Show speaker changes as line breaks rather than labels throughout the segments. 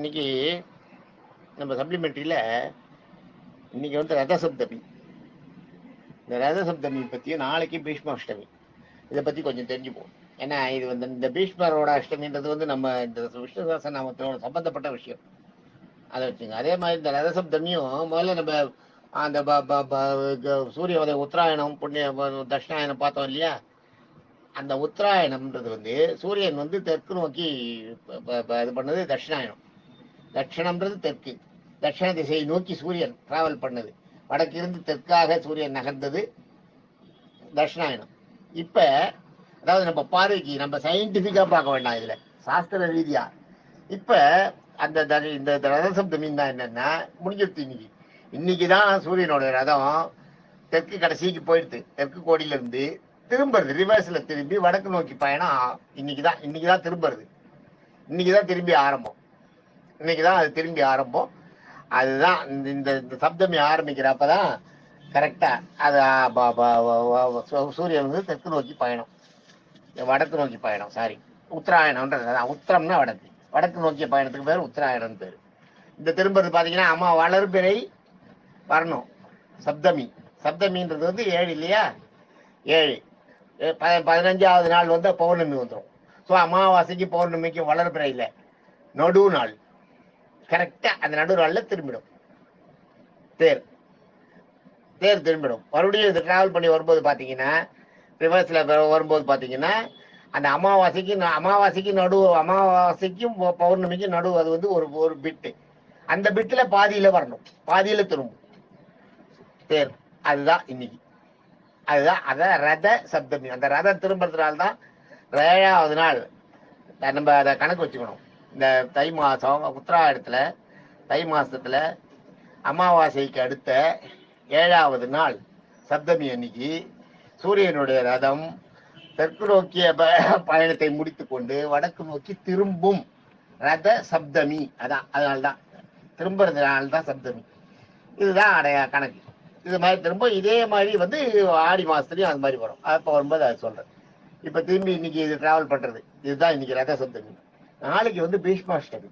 இன்னைக்கு நம்ம சப்ளிமெண்ட்ரியில இன்னைக்கு வந்து ரதசப்தமி. இந்த ரதசப்தமி பற்றியும் நாளைக்கு பீஷ்மாஷ்டமி, இதை பற்றி கொஞ்சம் தெரிஞ்சுப்போம். ஏன்னா இது வந்து இந்த பீஷ்மரோட அஷ்டமின்றது வந்து நம்ம இந்த விஷ்ணு சஹஸ்ரநாமத்தோட சம்பந்தப்பட்ட விஷயம். அதை வச்சுங்க. அதே மாதிரி இந்த ரதசப்தமியும் முதல்ல நம்ம அந்த சூரிய உதய உத்தராயணம் புண்ணிய தட்சிணாயனம் பார்த்தோம் இல்லையா? அந்த உத்தராயணம்ன்றது வந்து சூரியன் வந்து தெற்கு நோக்கி இது பண்ணது தட்சிணாயனம். தட்சிணம்ன்றது தெற்கு, தட்சிண திசையை நோக்கி சூரியன் டிராவல் பண்ணது. வடக்கிருந்து தெற்காக சூரியன் நகர்ந்தது தட்சிணாயனம். இப்ப அதாவது நம்ம பார்வைக்கு நம்ம சயின்டிபிக்கா பார்க்க வேண்டாம், இதுல சாஸ்திர ரீதியா இப்ப அந்த இந்த ரதசப்தமின் தான் என்னன்னா முடிஞ்சிருச்சு. இன்னைக்குதான் சூரியனோட ரதம் தெற்கு கடைசிக்கு போயிடுது. தெற்கு கோடியில இருந்து திரும்புறது, ரிவர்ஸ்ல திரும்பி வடக்கு நோக்கி பயணம் இன்னைக்குதான் திரும்புறது. இன்னைக்குதான் திரும்பி ஆரம்பம். இன்னைக்குதான் அது திரும்பி ஆரம்பம். அதுதான் இந்த சப்தமி ஆரம்பிக்கிறப்பதான் கரெக்டா அது சூரியன் வந்து தெற்கு நோக்கி பயணம், வடக்கு நோக்கி பயணம். சாரி, உத்தராயணம்ன்றது உத்தரம்னா வடக்கு, வடக்கு நோக்கிய பயணத்துக்கு பேர் உத்தராயணம் பேர். இந்த திரும்புறது பாத்தீங்கன்னா அம்மா வளர்பிறை வரணும். சப்தமி, சப்தமின்றது வந்து 7 இல்லையா? 7 15வது நாள் வந்து பௌர்ணமி வந்துடும். ஸோ அமாவாசைக்கு பௌர்ணமிக்கு வளர்பிறை இல்லை, நடு நாள். கரெக்டா அந்த நடு நாள்ல திரும்பிடும் தேர். தேர் திரும்பிடும். மறுபடியும் இது டிராவல் பண்ணி வரும்போது பாத்தீங்கன்னா ரிவர்ஸ்ல வரும்போது பாத்தீங்கன்னா அந்த அமாவாசைக்கும் பௌர்ணமிக்கும் நடு அது வந்து ஒரு பிட்டு. அந்த பிட்டுல பாதியில வரணும், பாதியில திரும்பும் தேர். அதுதான் இன்னைக்கு. அதுதான் அதான் ரத சப்தமி. அந்த ரதம் திரும்புறதுனால தான் 7வது நாள் நம்ம அதை கணக்கு வச்சுக்கணும். இந்த தை மாசம் உத்தராயணத்துல தை மாசத்துல அமாவாசைக்கு அடுத்த 7வது நாள் சப்தமி அன்னைக்கு சூரியனுடைய ரதம் தெற்கு நோக்கிய பயணத்தை முடித்து கொண்டு வடக்கு நோக்கி திரும்பும். ரத சப்தமி அதான், அதனால்தான் திரும்புறதுனால்தான் சப்தமி. இதுதான் கணக்கு. இது மாதிரி திரும்ப இதே மாதிரி வந்து ஆடி மாசத்துலயும் அது மாதிரி வரும். அப்ப வரும்போது அது சொல்றேன். இப்ப திரும்பி இன்னைக்கு இது டிராவல் பண்றது, இதுதான் இன்னைக்கு ரத சப்தமி. நாளைக்கு வந்து பீஷ்மாஷ்டமி.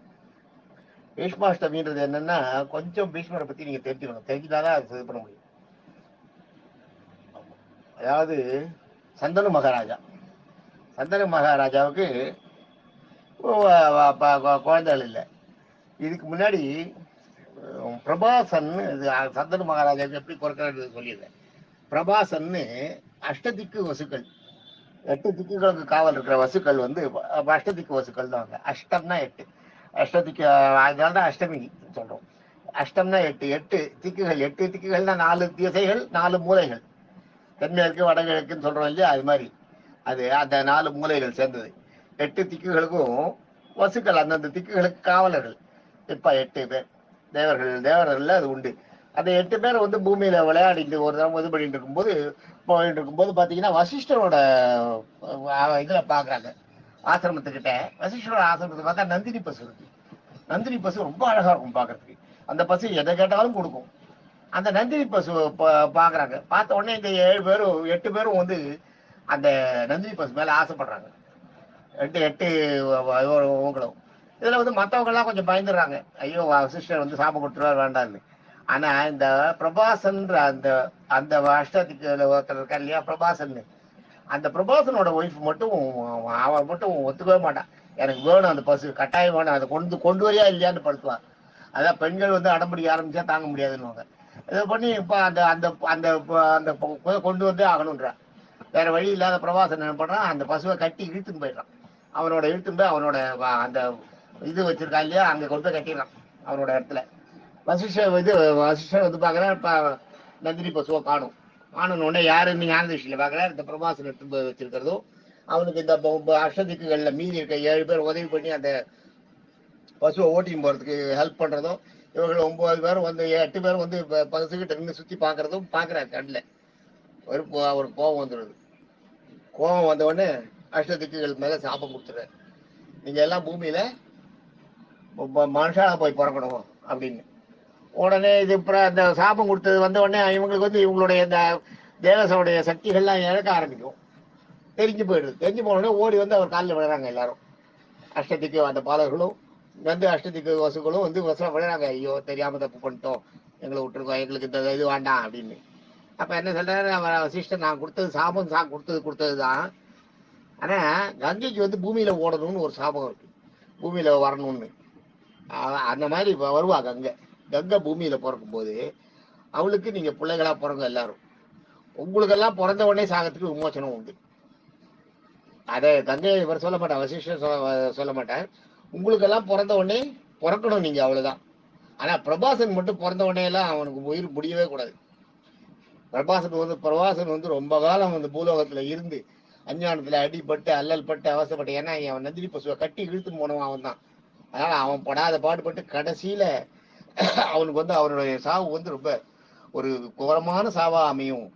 பீஷ்மாஷ்டமின்றது என்னன்னா கொஞ்சம் பீஷ்மரை பத்தி நீங்க தெரிஞ்சுக்கணும். தெரிஞ்சுதாதான் அது இது பண்ண முடியும். அதாவது சந்தனு மகாராஜா, சந்தனு மகாராஜாவுக்கு குழந்தைகள் இல்லை. இதுக்கு முன்னாடி பிரபாசன், சந்தனு மகாராஜாவுக்கு எப்படி பிறக்கிறது சொல்லிடுறேன். பிரபாசன்னு அஷ்டதிக்கு வசுக்கள், 8 திக்குகளுக்கு காவல் இருக்கிற வசுக்கள் வந்து அஷ்டதிக்கு வசுக்கள் தான். அஷ்டம்னா 8, அஷ்டதிக்கு, அதனால்தான் அஷ்டமி சொல்றோம். அஷ்டம்னா 8 திக்குகள். 8 திக்குகள்னா 4 திசைகள் 4 மூலைகள். தென்மேற்கு வடகிழக்குன்னு சொல்றோம் இல்லையா? அது மாதிரி அது அந்த 4 மூலைகள் சேர்ந்தது. 8 திக்குகளுக்கும் வசுக்கள், அந்தந்த திக்குகளுக்கு காவலர்கள். இப்ப 8 பேர் தேவர்கள் அது உண்டு. அந்த 8 பேர் வந்து பூமியில விளையாடிட்டு ஒரு தரம் இது பண்ணிட்டு இருக்கும்போது பாத்தீங்கன்னா வசிஷ்டரோட இதுல பாக்குறாங்க. ஆசிரமத்துக்கிட்ட வசிஷ்டரோட ஆசிரமத்தை பார்த்தா நந்தினி பசு இருக்கு. நந்தினி பசு ரொம்ப அழகா இருக்கும் பாக்குறதுக்கு. அந்த பசு எதை கேட்டாலும் கொடுக்கும். அந்த நந்தினி பசு பாக்குறாங்க. பார்த்த உடனே இந்த 8 பேரும் வந்து அந்த நந்தினி பசு மேல ஆசைப்படுறாங்க. 8 உங்களும் இதுல வந்து மற்றவங்க எல்லாம் கொஞ்சம் பயந்துடுறாங்க. ஐயோ சிஸ்டர் வந்து சாபம் கொடுத்துருவார் வேண்டாம்னு. ஆனா இந்த பிரபாசன்ற அந்த அந்த அஷ்டத்துக்கு ஒருத்தர் இருக்கா இல்லையா பிரபாசன், அந்த பிரபாசனோட ஒய்ஃப் மட்டும் அவன் மட்டும் ஒத்துக்கவே மாட்டான். எனக்கு வேணும் அந்த பசு, கட்டாயம் வேணும், அதை கொண்டு வரையா இல்லையான்னு படுத்துவான். அதான் பெண்கள் வந்து அடம்பிடிக்க ஆரம்பிச்சா தாங்க முடியாதுன்னு இதை பண்ணி இப்ப அந்த அந்த அந்த அந்த கொண்டு வந்தே ஆகணுன்றான். வேற வழி இல்லாத பிரபாசன் என்ன பண்றான், அந்த பசுவை கட்டி இழுத்துன்னு போயிடுறான். இழுத்துன்னு போய் அவனோட அந்த இது வச்சிருக்கான் இல்லையா, அங்க கொண்டு போய் கட்டிடுறான் அவனோட இடத்துல. வசிஷ்டர் வந்து பாக்குறேன், இப்ப நந்தினி பசுவை காணும். உடனே யாருன்னு ஞான திருஷ்டியில பாக்குறாரு. இந்த பிரபாசன் எடுத்து வச்சிருக்கிறதும் அவனுக்கு இந்த அஷ்டதிக்குகள்ல மீதி இருக்க 7 பேர் உதவி பண்ணி அந்த பசுவை ஓட்டின்னு போறதுக்கு ஹெல்ப் பண்றதும், இவர்கள் 9 பேரும் வந்து 8 பேரும் வந்து பசுகிட்ட நின்று சுத்தி பாக்குறதும் பாக்குறாரு. கண்ணில் ஒரு கோபம் வந்துடுது. கோபம் வந்த உடனே அஷ்டதிக்குகள் மேல சாபம் கொடுத்துறாரு. நீங்க எல்லாம் பூமியில மனுஷால போய் பிறக்கணும் அப்படின்னு. உடனே இது அந்த சாபம் கொடுத்தது வந்த உடனே இவங்களுக்கு வந்து இவங்களுடைய இந்த தேவசனுடைய சக்திகள்லாம் இழக்க ஆரம்பிக்கும். தெரிஞ்சு போயிடுது. தெரிஞ்சு போன உடனே ஓடி வந்து அவர் காலில் விழுறாங்க எல்லாரும். அஷ்டதிக்கு அந்த பாலர்களும் வந்து அஷ்டதிக்கு வசுக்களும் வந்து வசூலா விடுறாங்க, ஐயோ தெரியாம தப்பு பண்ணிட்டோம், எங்களை விட்டுருக்கோம், எங்களுக்கு இந்த இது வேண்டாம் அப்படின்னு. அப்ப என்ன சொல்றாரு வசிஷ்டர், நான் கொடுத்தது சாபம் கொடுத்ததுதான். ஆனா கங்கைக்கு வந்து பூமியில ஓடணும்னு ஒரு சாபம் இருக்கு, பூமியில வரணும்னு. அந்த மாதிரி வருவா கங்கை. கங்கை பூமியில பிறக்கும் போது அவளுக்கு நீங்க பிள்ளைகளா பிறங்க எல்லாரும், உங்களுக்கெல்லாம் பிறந்த உடனே சாகத்துக்கு விமோசனம் உண்டு. அதை கங்கை இவர் சொல்ல மாட்டார், வசிஷ்டர் சொல்ல மாட்டார். உங்களுக்கெல்லாம் பிறந்த உடனே பிறக்கணும் நீங்க, அவ்வளவுதான். ஆனா பிரபாசன் மட்டும் பிறந்த உடனே எல்லாம் அவனுக்கு உயிர் முடியவே கூடாது. பிரபாசன் வந்து ரொம்ப காலம் வந்து பூலோகத்துல இருந்து அஞ்ஞானத்துல அடிபட்டு அல்லல் பட்டு அவசப்பட்டு, ஏன்னா அவன் நந்தினி பசுவை கட்டி இழுத்துன்னு போனவன் அவன் தான். அதனால அவன் படாத பாடுபட்டு கடைசியில அவனுக்கு வந்து அவனுடைய சாவு வந்து ரொம்ப ஒரு கோரமான சாவா அமையும்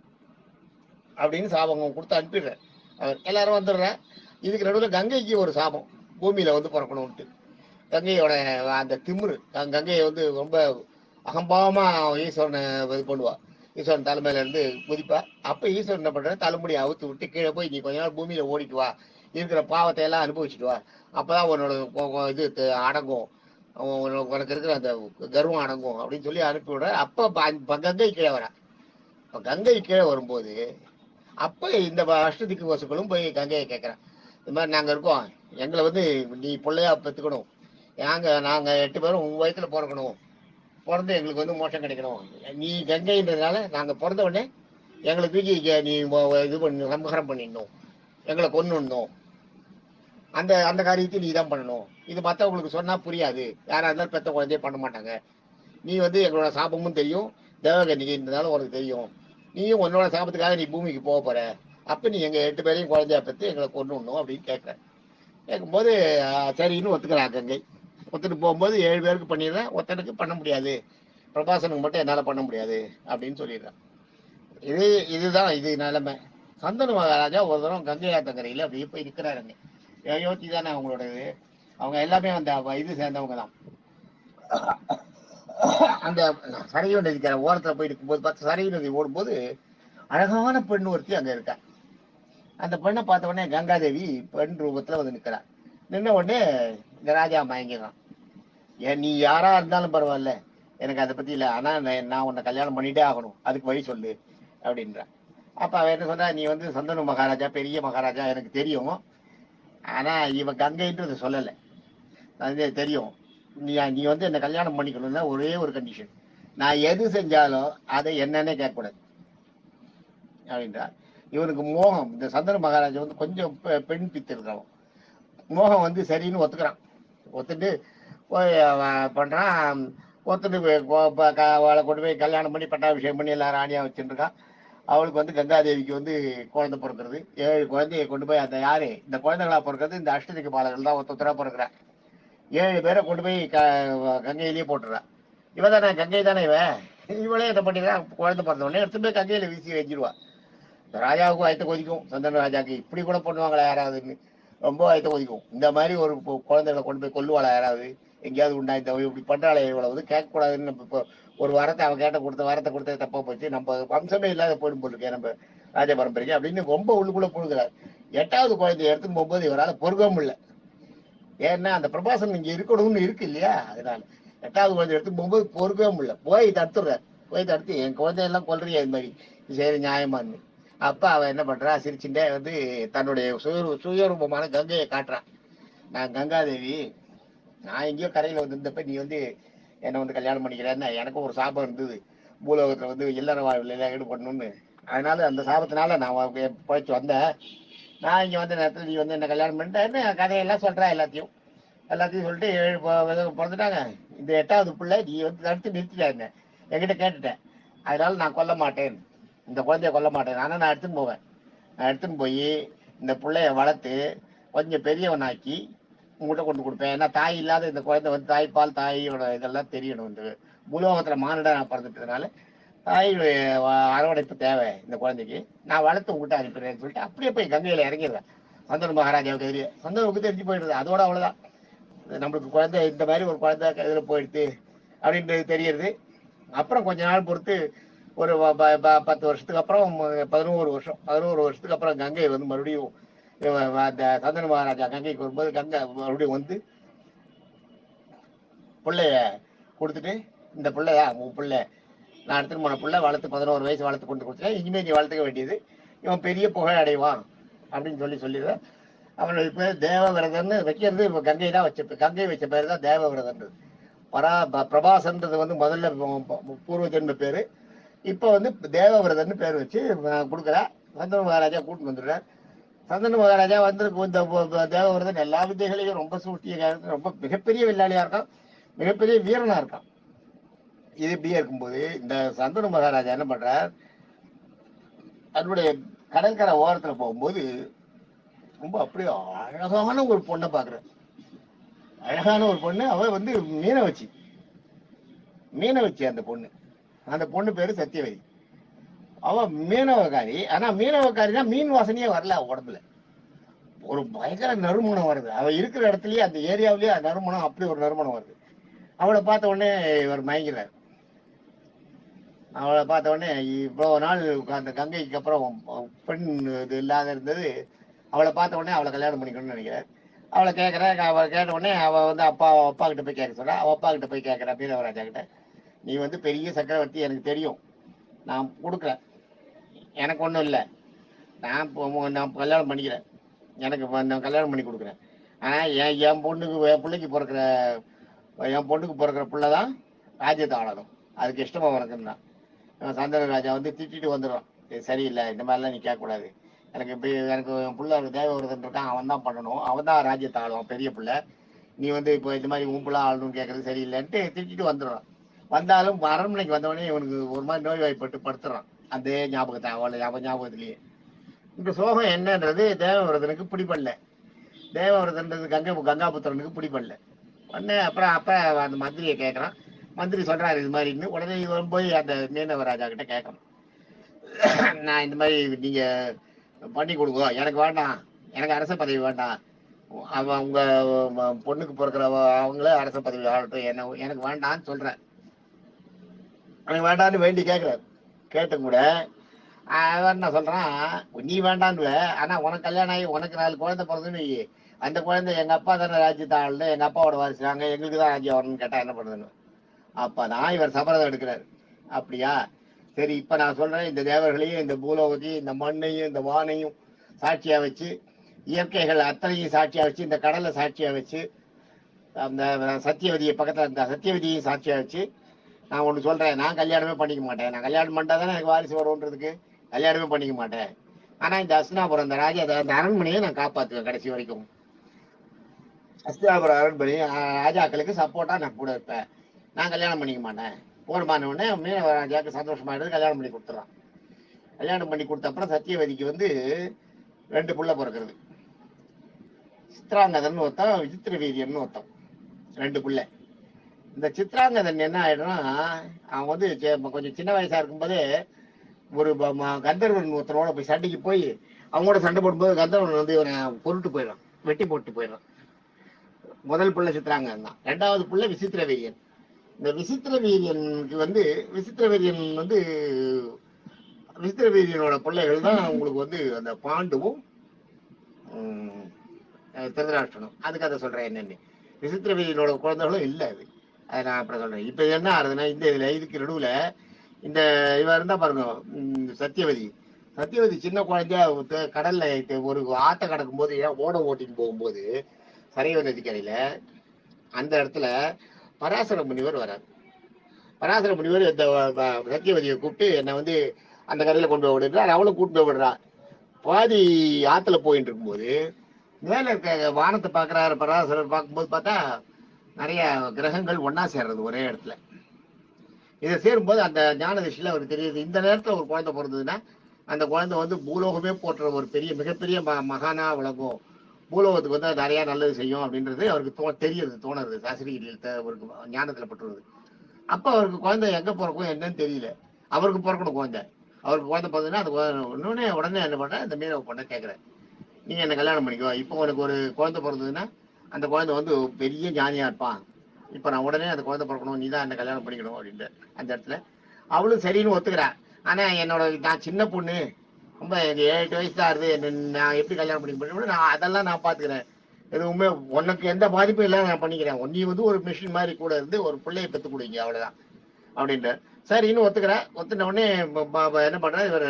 அப்படின்னு சாபம் கொடுத்து அனுப்பிடுற. எல்லாரும் வந்துடுற. இதுக்கு நடுவில் கங்கைக்கு ஒரு சாபம், பூமியில வந்து பிறக்கணும்ட்டு. கங்கையோட அந்த திமிரு, கங்கையை வந்து ரொம்ப அகம்பாவமா ஈஸ்வரனை இது பண்ணுவா. ஈஸ்வரன் தலைமையில இருந்து குதிப்பா. அப்ப ஈஸ்வரன் என்ன பண்ற, தலைமுடியை அவுத்து விட்டு கீழே போய் நீ கொஞ்ச நாள் பூமியில ஓடிட்டு வா, இருக்கிற பாவத்தை எல்லாம் அனுபவிச்சுட்டு வா, அப்பதான் உன்னோட இது அடங்கும், உனக்கு இருக்கிற அந்த கர்வம் அடங்கும் அப்படின்னு சொல்லி அனுப்பி விடுற. அப்ப கங்கை கீழே வர. கங்கை கீழே வரும்போது அப்ப இந்த அஷ்டதிக்கு வசுக்களும் போய் கங்கையை கேட்கறேன், இந்த மாதிரி நாங்க இருக்கோம், எங்களை வந்து நீ பிள்ளையா பெற்றுக்கணும், நாங்க 8 பேரும் உங்க வயசுல பிறக்கணும், பிறந்து எங்களுக்கு வந்து மோட்சம் கிடைக்கணும், நீ கங்கைன்றதுனால நாங்க பிறந்த உடனே எங்களை தூக்கி நீ இது பண்ணி சம்ஹாரம் பண்ணிடணும், எங்களை கொன்னுடணும், அந்த அந்த காரியத்தை நீ தான் பண்ணணும். இது மற்றவங்களுக்கு சொன்னா புரியாது, யாரா இருந்தாலும் பெத்த குழந்தையே பண்ண மாட்டாங்க. நீ வந்து எங்களோட சாபமும் தெரியும், தேவகன்னிகைன்றதால உனக்கு தெரியும், நீயும் உன்னோட சாபத்துக்காக நீ பூமிக்கு போக போற, அப்ப நீ எங்க 8 பேரையும் குழந்தையா பெற்று எங்களை கொன்னுடணும் அப்படின்னு கேட்கிறேன். கேட்கும்போது சரின்னு ஒத்துக்கிறான் கங்கை. ஒத்துட்டு போகும்போது 7 பேருக்கு பண்ணிடுறேன், ஒருத்தனுக்கு பண்ண முடியாது, பிரபாசனுக்கு மட்டும் என்னால பண்ண முடியாது அப்படின்னு சொல்லிடுறேன். இதுதான் இது நிலைமை. சந்தனு மகாராஜா ஒரு தரம் கங்கை ஆத்தங்கரையில அப்படியே போய் இருக்கிறாருங்க. அயோத்தி தானே அவங்களோட இது, அவங்க எல்லாமே அந்த இது சேர்ந்தவங்க தான். அந்த சரையு நதிக்கிற ஓரத்துல போய் இருக்கும்போது பார்த்து, சரையு நதி ஓடும்போது அழகான பெண் ஒருத்தி அங்க இருக்கா. அந்த பெண்ணை பார்த்த உடனே கங்காதேவி பெண் ரூபத்துல வந்து நிக்கிறான். நின்ன உடனே இந்த ராஜா மயங்கிடுறான். ஏன் நீ யாரா இருந்தாலும் பரவாயில்ல, எனக்கு அதை பத்தி இல்லை, ஆனா நான் உன்னை கல்யாணம் பண்ணிட்டே ஆகணும், அதுக்கு வழி சொல்லு அப்படின்றான். அப்ப அவன் என்ன சொன்னா, நீ வந்து சந்தனு மகாராஜா பெரிய மகாராஜா எனக்கு தெரியும், ஆனா இவன் கங்கைன்றது சொல்லலை, அது தெரியும். நீ வந்து என்ன கல்யாணம் பண்ணிக்கணும்னா ஒரே ஒரு கண்டிஷன், நான் எது செஞ்சாலும் அதை என்னன்னே கேட்கக்கூடாது அப்படின்றான். இவனுக்கு மோகம், இந்த சந்தன மகாராஜா வந்து கொஞ்சம் பெண் பித்து இருக்கிறவன். மோகம் வந்து சரின்னு ஒத்துக்கிறான். ஒத்துட்டு போய் பண்றான். ஒத்துட்டு அவளை கொண்டு போய் கல்யாணம் பண்ணி பட்டாபிஷேகம் பண்ணி எல்லாரும் ராணியா வச்சுருக்கான். அவளுக்கு வந்து கங்காதேவிக்கு வந்து குழந்தை பிறக்கிறது. 7 குழந்தைய கொண்டு போய், அந்த யாரு இந்த குழந்தைகளா பிறக்கிறது, இந்த அஷ்டதிக்கு பாலர்கள் தான் ஒருத்தரா பிறக்கிறான். 7 பேரை கொண்டு போய் கங்கையிலேயே போட்டுறான். இவ தானே கங்கை தானே இவளே என்ன பண்ணிடுறான், குழந்தை பிறந்த உடனே எடுத்து போய் கங்கையில வீசி வச்சிருவான். ராஜாவுக்கும் வயத்த கொதிக்கும், சந்தன ராஜாக்கு இப்படி கூட பண்ணுவாங்களா யாராவதுன்னு ரொம்ப வயத்த கொதிக்கும். இந்த மாதிரி ஒரு குழந்தைகளை கொண்டு போய் கொல்லுவாளா யாராவது, எங்கேயாவது உண்டா, இந்த இப்படி பண்றாளே இவ்வளவு வந்து கேட்கக்கூடாதுன்னு இப்போ ஒரு வரத்தை அவன் வரத்தை கொடுத்தது தப்பா போச்சு, நம்ம வம்சமே இல்லாத போயிடும் போட்டுருக்கேன் நம்ம ராஜ பரம்பரைக்கு அப்படின்னு ரொம்ப உள்ளுக்குள்ள புழுகிறார். 8வது குழந்தைய எடுத்துன்னு போகும்போது இவரால் பொறுக்கவும் இல்லை. ஏன்னா அந்த பிரபாசன் இங்க இருக்கணும்னு இருக்கு இல்லையா, அதனால 8வது குழந்தை எடுத்து போகும்போது பொறுக்கவும் இல்லை, போய் தடுத்துடுறார். போய் தடுத்து, என் குழந்தையெல்லாம் கொல்றியா இது மாதிரி, சரி நியாயமான்னு. அப்ப அவன் என்ன பண்றா, சிரிச்சுட்டே வந்து தன்னுடைய சுயரூபமான கங்கையை காட்டுறான். நான் கங்காதேவி, நான் எங்கேயோ கரையில வந்து இருந்தப்ப நீ வந்து என்னை வந்து கல்யாணம் பண்ணிக்கிறேன்னா, எனக்கும் ஒரு சாபம் இருந்தது, பூலோகத்துல வந்து இல்லற வாழ்வில் ஈடுபடணும்னு. அதனால அந்த சாபத்தினால நான் பழைச்சு வந்தேன். நான் இங்க வந்த நேரத்தில் நீ வந்து என்ன கல்யாணம் பண்ணிட்டேன்னு கதையெல்லாம் சொல்றேன். எல்லாத்தையும் சொல்லிட்டு 7 பிறந்துட்டாங்க. இந்த 8வது பிள்ளை நீ வந்து தடுத்து நிறுத்திட்டாங்க, என்கிட்ட கேட்டுட்டேன், அதனால நான் கொல்ல மாட்டேன், இந்த குழந்தைய கொல்ல மாட்டேன், ஆனால் நான் எடுத்துன்னு போவேன். நான் எடுத்துன்னு போய் இந்த பிள்ளைய வளர்த்து கொஞ்சம் பெரியவனாக்கி உங்கள்கிட்ட கொண்டு கொடுப்பேன். ஏன்னா தாய் இல்லாத இந்த குழந்தை வந்து தாய்ப்பால் தாயோட இதெல்லாம் தெரியணும். இந்த பூலோகத்துல மானிட நான் பிறந்துட்டதுனால தாயுடைய அரவணைப்பு தேவை இந்த குழந்தைக்கு, நான் வளர்த்து உங்ககிட்ட அனுப்பிடுறேன்னு சொல்லிட்டு அப்படியே போய் கங்கையில இறங்கிடுவேன். சந்தன மகாராஜாவுக்கு தெரியும், சந்தனுக்கு தெரிஞ்சு போயிடுது. அதோட அவ்வளவுதான், நம்மளுக்கு குழந்தை இந்த மாதிரி ஒரு குழந்தை இதுல போயிடுது அப்படின்றது தெரியுது. அப்புறம் கொஞ்ச நாள் பொறுத்து ஒரு 10 வருஷத்துக்கு அப்புறம் 11 வருஷத்துக்கு அப்புறம் கங்கை வந்து மறுபடியும் அந்த சந்தன மகாராஜா கங்கைக்கு வரும்போது கங்கை மறுபடியும் வந்து பிள்ளைய கொடுத்துட்டு, இந்த பிள்ளையா உன் பிள்ளை, நான் எடுத்துட்டு போன பிள்ளை வளர்த்து 11 வயசு வளர்த்து கொண்டு கொடுத்தேன், இனிமேல் நீ வளர்த்துக்க வேண்டியது, இவன் பெரிய புகழ் அடைவான் அப்படின்னு சொல்லிடுவேன். அவனுடைய பேர் தேவவிரதன்னு வைக்கிறது. இப்போ கங்கை தான் வச்ச கங்கை வச்ச பேர் தான் தேவவிரதன்றது. பிரபாசன்றது வந்து முதல்ல பூர்வ ஜென்ம பேரு. இப்போ வந்து தேவவிரதன்னு பேர் வச்சு கொடுக்குறேன். சந்தனு மகாராஜா கூட்டிட்டு வந்துடுறார். சந்தனு மகாராஜா வந்து இந்த தேவவிரதன் எல்லா வித்தைகளையும் ரொம்ப சூழ்ச்சியாக, ரொம்ப மிகப்பெரிய வில்லாளியா இருக்கான், மிகப்பெரிய வீரனா இருக்கான். இது இப்படியே இருக்கும்போது இந்த சந்தனு மகாராஜா என்ன பண்றார், தன்னுடைய கடற்கரை ஓரத்துல போகும்போது ரொம்ப அப்படியே அழகான ஒரு பொண்ணை பாக்குறார். அழகான ஒரு பொண்ணு. அவ வந்து மீனவச்சி. அந்த பொண்ணு பேரு சத்தியவதி. அவ மீனவக்காரி. ஆனா மீனவக்காரினா மீன் வாசனையே வரல அவ உடம்புல. ஒரு பயங்கர நறுமணம் வருது. அவ இருக்கிற இடத்துலயே, அந்த ஏரியாவிலேயே நறுமணம், அப்படி ஒரு நறுமணம் வருது. அவளை பார்த்த உடனே இவர் மயங்கிறார். அவளை பார்த்த உடனே இவ்வளவு நாள் அந்த கங்கைக்கு அப்புறம் பெண் இது இல்லாத இருந்தது. அவளை பார்த்த உடனே அவளை கல்யாணம் பண்ணிக்கணும்னு நினைக்கிறேன். அவளை கேட்கறேன். அவள் கேட்ட உடனே அவ வந்து அப்பா கிட்ட போய் கேட்க சொல்றா. அவ அப்பா கிட்ட போய் கேட்கறா மீனவராஜா கிட்ட, நீ வந்து பெரிய சக்கரவர்த்தி, எனக்கு தெரியும், நான் கொடுக்குறேன், எனக்கு ஒன்றும் இல்லை, நான் கல்யாணம் பண்ணிக்கிறேன், நான் கல்யாணம் பண்ணி கொடுக்குறேன். ஆனால் என் பிள்ளைக்கு பிறக்கிற பிள்ளைதான் ராஜ்யத்தை ஆளணும், அதுக்கு இஷ்டமா உனக்குன்னா. சந்தன ராஜா வந்து திட்டிட்டு வந்துடுறான், சரியில்லை, இந்த மாதிரிலாம் நீ கேட்கக்கூடாது, எனக்கு என் பிள்ளை தேவவிரதன் இருக்கான், அவன் தான் பண்ணணும், அவன் தான் ராஜ்யத்தை ஆளுவான், பெரிய பிள்ளை, நீ வந்து இப்போ இந்த மாதிரி உன் பிள்ளை ஆளணும்னு கேட்கறது சரியில்லைன்ட்டு திட்டிட்டு வந்துடுறான். வந்தாலும் அரண்மனைக்கு வந்தவொடனே இவனுக்கு ஒரு மாதிரி நோய்வாய்ப்பட்டு படுத்துறான். அந்த ஞாபகத்தை அவன் ஞாபகத்திலேயே. இந்த சோகம் என்னன்றது தேவவிரதனுக்கு பிடிப்படல. தேவவிரதன்றது கங்காபுத்திரனுக்கு பிடிப்படல. உடனே அப்புறம் அந்த மந்திரியை கேட்கறான். மந்திரி சொல்றாரு இது மாதிரின்னு. உடனே இவன் போய் அந்த மீனவராஜா கிட்ட கேட்கணும், நான் இந்த மாதிரி நீங்க பண்ணி கொடுங்க, எனக்கு வேண்டாம், எனக்கு அரச பதவி வேண்டாம், அவன் உங்க பொண்ணுக்கு பிறக்கிற அவங்களே அரச பதவி ஆகட்டும், எனக்கு வேண்டான்னு சொல்றேன். எனக்கு வேண்டான்னு வேண்டி கேட்கிறாரு. கேட்டு கூட அவன் என்ன சொல்றான், நீ வேண்டான்னு, ஆனா உனக்கு கல்யாணம் ஆகி உனக்கு 4 குழந்தை பிறந்துன்னு, அந்த குழந்தை எங்க அப்பா தானே ராஜ்யத்தை ஆளுன்னு, எங்க அப்பாவோட வாரிசுறாங்க, எங்களுக்கு தான் ராஜ்யம் வரணும்னு கேட்டா என்ன பண்ணுதுன்னு. அப்பதான் இவர் சபதம் எடுக்கிறாரு. அப்படியா, சரி, இப்ப நான் சொல்றேன், இந்த தேவர்களையும், இந்த பூலோகத்தையும், இந்த மண்ணையும், இந்த வானையும் சாட்சியா வச்சு, இயற்கைகள் அத்தனையும் சாட்சியா வச்சு, இந்த கடலை சாட்சியா வச்சு, அந்த சத்தியவதியை பக்கத்துல இந்த சத்தியவதியையும் சாட்சியா வச்சு நான் ஒண்ணு சொல்றேன், நான் கல்யாணமே பண்ணிக்க மாட்டேன். நான் கல்யாணம் பண்ணா தானே எனக்கு வாரிசு வரும்ன்றதுக்கு கல்யாணமே பண்ணிக்க மாட்டேன். ஆனா இந்த அஸ்தினாபுரம், இந்த அந்த அரண்மனையை நான் காப்பாத்துவேன் கடைசி வரைக்கும். அஸ்தினாபுரம் அரண்மனை ராஜாக்களுக்கு சப்போர்ட்டா நான் கூட இருப்பேன். நான் கல்யாணம் பண்ணிக்க மாட்டேன். போர்மான உடனே மீனவராஜாவுக்கு சந்தோஷமாயிடுது, கல்யாணம் பண்ணி கொடுத்துறான். கல்யாணம் பண்ணி கொடுத்த அப்புறம் சத்தியவதிக்கு வந்து 2 பிள்ளை பிறக்கிறது. சித்ராங்கதன் ஒருத்தன், விசித்திர வீரியன் ஒருத்தன், 2 பிள்ளை. இந்த சித்ராங்கதன் என்ன ஆயிடும்னா, அவன் வந்து கொஞ்சம் சின்ன வயசா இருக்கும்போதே ஒரு கந்தர்வன் ஒருத்தனோட போய் சண்டைக்கு போய் அவங்களோட சண்டை போடும்போது கந்தர்வன் வந்து இவனை பொருட்டு போயிடும், வெட்டி போட்டு போயிடும். முதல் பிள்ளை சித்ராங்கதன் தான். 2வது பிள்ளை விசித்திர வீரியன். இந்த விசித்திர வீரியனுக்கு வந்து விசித்திர வீரியனோட பிள்ளைகள் தான் உங்களுக்கு வந்து அந்த பாண்டுவும் திருதராஷ்டிரனும். அதுக்கு அதை சொல்றேன் என்னன்னு. விசித்திர வீரியனோட குழந்தைகளும் இல்லை, அதை நான் அப்புறம் சொல்றேன். இப்ப என்ன ஆகுதுன்னா, இதுக்கு நடுவுல இந்த இவ இருந்தா பாருங்க, சத்தியவதி சின்ன குழந்தையா கடல்ல ஒரு ஆத்த கடக்கும் போது, ஓட ஓட்டின்னு போகும்போது சரையு நதிக்கரையில அந்த இடத்துல பராசர முனிவர் வரார். பராசர முனிவர் இந்த சத்தியவதியை கூப்பிட்டு என்னை வந்து அந்த கரையில கொண்டு போய் விடுறார். அவளும் கூட்டு போய் விடுறா. பாதி ஆத்துல போயிட்டு இருக்கும்போது மேல இருக்க வானத்தை பாக்குறாரு பராசரர். பார்க்கும்போது பார்த்தா நிறைய கிரகங்கள் ஒன்னா சேர்றது ஒரே இடத்துல. இதை சேரும்போது அந்த ஞான திசையில அவருக்கு தெரியுது, இந்த நேரத்துல ஒரு குழந்தை பிறந்ததுன்னா அந்த குழந்தை வந்து பூலோகமே போற்ற ஒரு மிகப்பெரிய மகானா விளங்கும், பூலோகத்துக்கு வந்து நிறைய நல்லது செய்யும் அப்படின்றது அவருக்கு தோணுது. சாஸ்திரிகிட்ட அவருக்கு ஞானத்துல பட்டுருது. அப்ப அவருக்கு குழந்தை எங்க பிறக்கும் என்னன்னு தெரியல. அவருக்கு பிறக்கணும் குழந்தை. அவருக்கு குழந்தை பிறந்ததுன்னா அந்த உடனே என்ன பண்றேன், இந்த மீனவ பொண்ணை கேட்கிறேன், நீங்க என்ன கல்யாணம் பண்ணிக்கோ, இப்போ உனக்கு ஒரு குழந்தை பிறந்ததுன்னா அந்த குழந்தை வந்து பெரிய ஞானியா இருப்பான், இப்ப நான் உடனே அந்த குழந்தை பிறக்கணும், நீ தான் என்ன கல்யாணம் பண்ணிக்கணும் அப்படின்ட்டு. அந்த இடத்துல அவளும் சரின்னு ஒத்துக்கிறேன். ஆனா நான் சின்ன பொண்ணு, ரொம்ப 7 வயசு தான் ஆகுது, நான் எப்படி கல்யாணம் பண்ணிக்க முடியும், அதெல்லாம் நான் பாத்துக்கிறேன், எதுவுமே உனக்கு எந்த பாதிப்பும் இல்லாம நான் பண்ணிக்கிறேன், நீ வந்து ஒரு மிஷின் மாதிரி கூட இருந்து ஒரு பிள்ளையை பெற்று கொடுங்க அவ்வளவுதான் அப்படின்ற. சரின்னு ஒத்துக்கிறேன். ஒத்துன உடனே என்ன பண்றேன், இவர்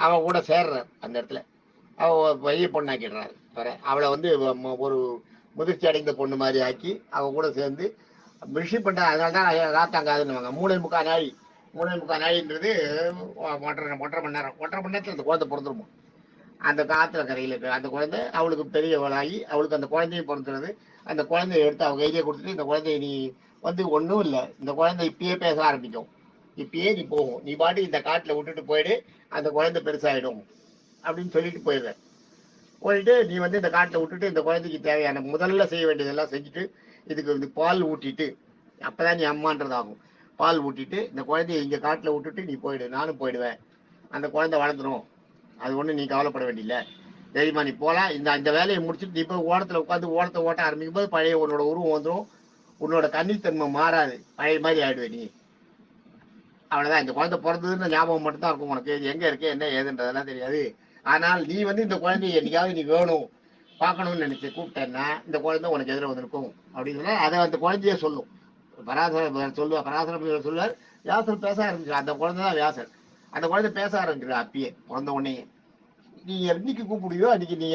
அவன் கூட சேர்ற அந்த இடத்துல அவ பைய பொண்ணாக்கிடுறாரு. அவளை வந்து ஒரு முதிர்ச்சி அடைந்த பொண்ணு மாதிரி ஆக்கி அவ கூட சேர்ந்து விஷயம் பண்ற. அதனாலதான் ராத்தாங்காதுன்னு மூளை முக்கா நாழி. மூளை முக்கா நாழின்றது 1.5 மணி நேரம் அந்த குழந்தை பிறந்துருமோ. அந்த காத்துல கரையில இருக்கு அந்த குழந்தை. அவளுக்கு பெரியவளாகி அவளுக்கு அந்த குழந்தையும் பிறந்துருது. அந்த குழந்தைய எடுத்து அவங்க கையிலே கொடுத்துட்டு, இந்த குழந்தைய நீ வந்து ஒன்றும் இல்லை, இந்த குழந்தை இப்பயே பேச ஆரம்பிக்கும், இப்பயே நீ போகும், நீ பாட்டு இந்த காட்டுல விட்டுட்டு போயிடு, அந்த குழந்தை பெருசாயிடும் அப்படின்னு சொல்லிட்டு போயிடுற. போயிட்டு நீ வந்து இந்த காட்டுல விட்டுட்டு இந்த குழந்தைக்கு தேவையான முதல்ல செய்ய வேண்டியதெல்லாம் செஞ்சுட்டு, இதுக்கு வந்து பால் ஊட்டிட்டு, அப்பதான் நீ அம்மான்றதாகும். பால் ஊட்டிட்டு இந்த குழந்தைய இங்க காட்டுல விட்டுட்டு நீ போயிடு, நானும் போயிடுவேன், அந்த குழந்தை வளர்ந்துடும், அது ஒண்ணு நீ கவலைப்பட வேண்டியில்ல, தைரியமா நீ போலாம். இந்த வேலையை முடிச்சுட்டு நீ போய் ஓடத்துல உட்காந்து ஓடத்தை ஓட்ட ஆரம்பிக்கும் போது பழைய உன்னோட உருவம் வந்துடும், உன்னோட கன்னித்தன்மை மாறாது, பழைய மாதிரி ஆயிடுவேன் நீ. அவ்வளவுதான். இந்த குழந்தை பிறந்ததுன்னு ஞாபகம் மட்டும் தான் இருக்கும் உனக்கு, எங்க இருக்கு என்ன ஏதுன்றதெல்லாம் தெரியாது. ஆனால் நீ வந்து இந்த குழந்தைய என்னைக்காவது நீ வேணும் பார்க்கணும்னு நினைச்சு கூப்பிட்டேன்னா இந்த குழந்தை உனக்கு எதிர வந்திருக்கும் அப்படின்னு அதை அந்த குழந்தைய சொல்லும். பராசர சொல்லுவார், பராசர சொல்லுவார். வியாசர் பேச ஆரம்பிச்சு, அந்த குழந்தை தான் வியாசர். அந்த குழந்தை பேச ஆரம்பிச்சிரு அப்பயே பிறந்த உடனே. நீ என்னைக்கு கூப்பிடுவியோ அன்னைக்கு நீ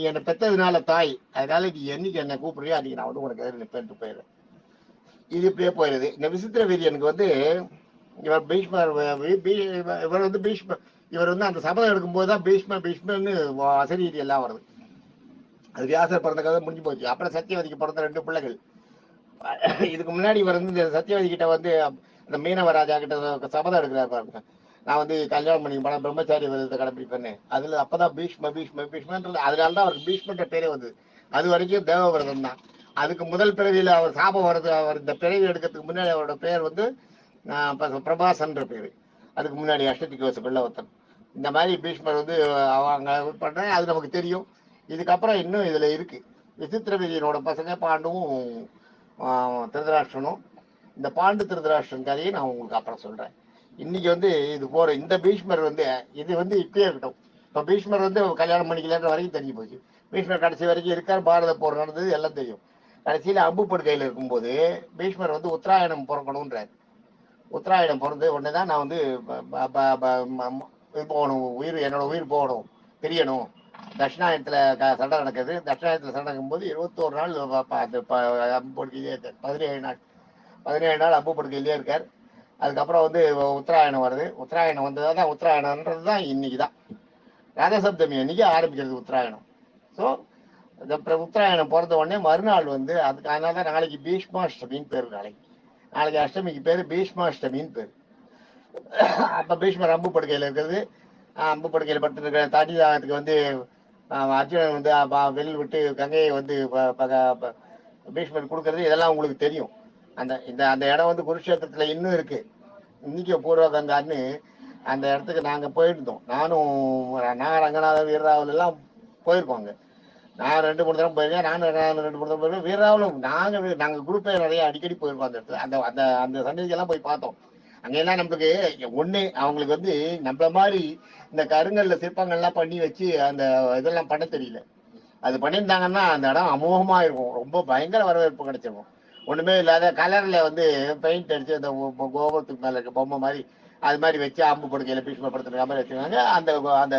என்னை பெற்றதுனால தாய், அதனால நீ என்னைக்கு என்ன கூப்பிடுறியோ அன்னைக்கு நான் வந்து உனக்கு எதிர நிற்பேன்ட்டு போயிடுறேன். இது இப்படியே போயிருது. இந்த விசித்திர வீரியனுக்கு வந்து இவர் பீஷ்மர் இவர் வந்து பீஷ்மர் இவர் வந்து அந்த சபதம் எடுக்கும்போது தான் பீஷ்மர்னு அசரீதி எல்லாம் வருது. அது வியாசர் பிறந்த கதை முடிஞ்சு போச்சு. அப்புறம் சத்தியவதிக்கு பிறந்த 2 பிள்ளைகள். இதுக்கு முன்னாடி இவர் வந்து இந்த சத்தியவதி கிட்ட வந்து அந்த மீனவராஜா கிட்ட சபதம் எடுக்கிறார் பாருங்க, நான் வந்து கல்யாணம் பண்ணி போன பிரம்மச்சாரி விரதத்தை கடைபிடிப்பேன்னு. அதுல அப்பதான் பீஷ்மன்றது, அதனாலதான் அவருக்கு பீஷ்மன்ற பேரே வந்தது. அது வரைக்கும் தேவவிரதம் தான். அதுக்கு முதல் பிறவியில அவர் சாபம் வருது. அவர் இந்த பிறவி எடுக்கிறதுக்கு முன்னாடி அவரோட பேர் வந்து பிரபாசன்ற பேரு. அதுக்கு முன்னாடி அஷ்டதிக்கு வசக்குள்ள ஒருத்தன். இந்த மாதிரி பீஷ்மர் வந்து அவங்க பண்ற அது நமக்கு தெரியும். இதுக்கப்புறம் இன்னும் இதுல இருக்கு. விசித்திர வீரியனோட பசங்க பாண்டும் திருதராஷ்டிரனும். இந்த பாண்டு திருதராஷ்டிரன் கதையை நான் உங்களுக்கு அப்புறம் சொல்றேன். இன்னைக்கு வந்து இது போற இந்த பீஷ்மர் வந்து இது வந்து இப்பயே இருக்கட்டும். இப்ப பீஷ்மர் வந்து கல்யாணம் பண்ணிக்கலன்ற வரைக்கும் தெரிஞ்சு போச்சு. பீஷ்மர் கடைசி வரைக்கும் இருக்கார், பாரத போர் நடந்தது எல்லாம் தெரியும். கடைசியில அம்பு படுக்கையில இருக்கும்போது பீஷ்மர் வந்து உத்தராயணம் பிறக்கணும்ன்றார். உத்தராயணம் பிறந்து உடனேதான் நான் வந்து இது போகணும், என்னோட உயிர் போகணும், பிரியணும். தட்சிணாயனத்துல சண்டை நடக்குது. தட்சிணாயனத்துல சண்டை நடக்கும்போது 21 நாள் அம்பு படுக்கையிலே இருக்கார். 17 நாள் அம்பு படுக்கையிலே இருக்கார். அதுக்கப்புறம் வந்து உத்தராயணம் வருது. உத்தராயணம் வந்ததான் உத்தராயணம்ன்றது தான் இன்னைக்கு தான் ரதசப்தமி அன்னைக்கு ஆரம்பிக்கிறது உத்தராயணம். ஸோ உத்தராயணம் பிறந்த உடனே மறுநாள் வந்து அதுக்கு அதனால தான் நாளைக்கு பீஷ்மாஷ்டமின்னு பேரு. நாளைக்கு அஷ்டமிக்கு பேரு பீஷ்மாஷ்டமின்னு பேரு. அப்ப பீஷ்மர் அம்பு படுக்கையில இருக்கிறது, அம்பு படுக்கையில படுத்து இருக்கிற தடிதாகத்துக்கு வந்து அர்ஜுனன் வந்து வெளியில் விட்டு கங்கையை வந்து பீஷ்மர் கொடுக்கறது இதெல்லாம் உங்களுக்கு தெரியும். அந்த இடம் வந்து குருஷேத்திரத்துல இன்னும் இருக்கு. இன்னைக்கு பூர்வ கங்கான்னு அந்த இடத்துக்கு நாங்க போயிருந்தோம். நான் ரங்கநாதன் வீரராவல் எல்லாம் போயிருக்கோங்க. நான் 2-3 தடவை போயிருக்கேன். நானும் 2-3 தடவை போயிருக்கேன். வீரராவலும் நாங்க குரூப்பே நிறைய அடிக்கடி போயிருக்கோம். அந்த இடத்துல அந்த அந்த அந்த சன்னதிக்கெல்லாம் போய் பார்த்தோம். அங்கெல்லாம் நம்மளுக்கு ஒண்ணு அவங்களுக்கு வந்து நம்மள மாதிரி இந்த கருங்கல்ல சிற்பங்கள்லாம் பண்ணி வச்சு அந்த இதெல்லாம் பண்ண தெரியல. அது பண்ணியிருந்தாங்கன்னா அந்த இடம் அமோகமா இருக்கும், ரொம்ப பயங்கர வரவேற்பு கிடைச்சிருக்கும். ஒண்ணுமே இல்லாத கலர்ல வந்து பெயிண்ட் அடிச்சு அந்த கோபுரத்துக்கு மேல இருக்க பொம்மை மாதிரி அது மாதிரி வச்சு அம்பு படுக்கையில பீஷ்ம படுத்துற மாதிரி வச்சிருக்காங்க. அந்த அந்த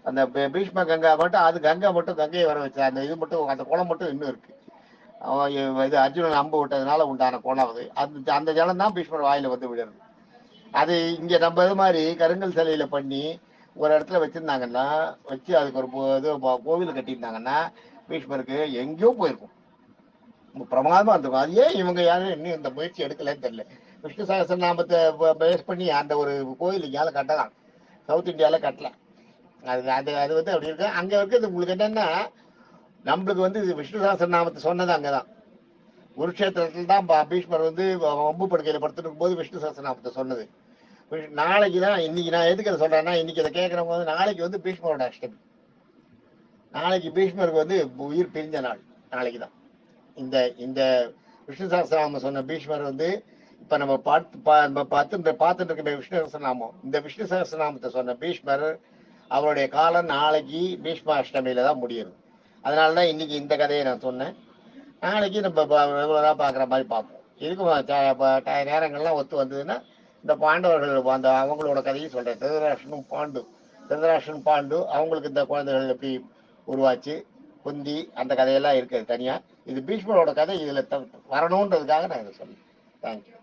அந்த பீஷ்ம கங்கா மட்டும், அது கங்கை மட்டும், கங்கையை வர வச்சு அந்த இது மட்டும், அந்த குளம் மட்டும் இன்னும் இருக்கு. இது அர்ஜுனன் அம்பு விட்டதுனால உண்டான குளம் அது. அந்த ஜலம் தான் பீஷ்மர் வாயில வந்து விடுறது. அது இங்க நம்ம இது மாதிரி கருங்கல் சிலையில பண்ணி ஒரு இடத்துல வச்சிருந்தாங்கன்னா, வச்சு அதுக்கு ஒரு இது கோவில் கட்டியிருந்தாங்கன்னா பீஷ்மருக்கு எங்கேயோ போயிருக்கும், பிரமாதமா இருந்திருக்கும். அது ஏன் இவங்க யாரும் இன்னும் இந்த முயற்சி எடுக்கலன்னு தெரியல. விஷ்ணு சகஸ்ரநாமத்தை பேஸ் பண்ணி அந்த ஒரு கோயில் இங்கால கட்டலாம், சவுத் இந்தியால கட்டல. அது அது அது வந்து அப்படி இருக்கு. அங்க இருக்கிறது உங்களுக்கு என்னன்னா, நம்மளுக்கு வந்து விஷ்ணு சகஸ்ரநாமத்தை சொன்னது அங்கதான் குருஷேத்திரத்தில் தான். பீஷ்மர் வந்து அம்பு படுக்கையில படுத்துட்டு இருக்கும்போது விஷ்ணு சகஸ்ரநாமத்தை சொன்னது. நாளைக்கு தான், இன்னைக்கு நான் எதுக்கு அதை சொல்றேன்னா, இன்னைக்கு அதை கேட்கறவங்க வந்து நாளைக்கு வந்து பீஷ்மரோட அஷ்டமி. நாளைக்கு பீஷ்மருக்கு வந்து உயிர் பிரிஞ்ச நாள் நாளைக்கு தான். இந்த இந்த விஷ்ணு சகஸ்ரநாமம் சொன்ன பீஷ்மர் வந்து இப்ப நம்ம பார்த்துட்டு இருக்கிற விஷ்ணு சகஸ்ரநாமம், இந்த விஷ்ணு சகஸ்ரநாமத்தை சொன்ன பீஷ்மர் அவருடைய காலம் நாளைக்கு பீஷ்மாஷ்டமியில தான் முடியுது. அதனால தான் இன்னைக்கு இந்த கதையை நான் சொன்னேன். நாளைக்கு நம்ம ரெகுலராக பார்க்குற மாதிரி பார்ப்போம். இதுக்கு நேரங்கள்லாம் ஒத்து வந்ததுன்னா இந்த பாண்டவர்கள் அந்த அவங்களோட கதையும் சொல்கிறேன். திருதராஷ்டிரன் பாண்டு அவங்களுக்கு இந்த குழந்தைகள் எப்படி உருவாச்சு, குந்தி அந்த கதையெல்லாம் இருக்குது தனியாக. இது பீஷ்மரோட கதை இதில் வரணுன்றதுக்காக நான் இதை சொல்லுவேன். தேங்க்யூ.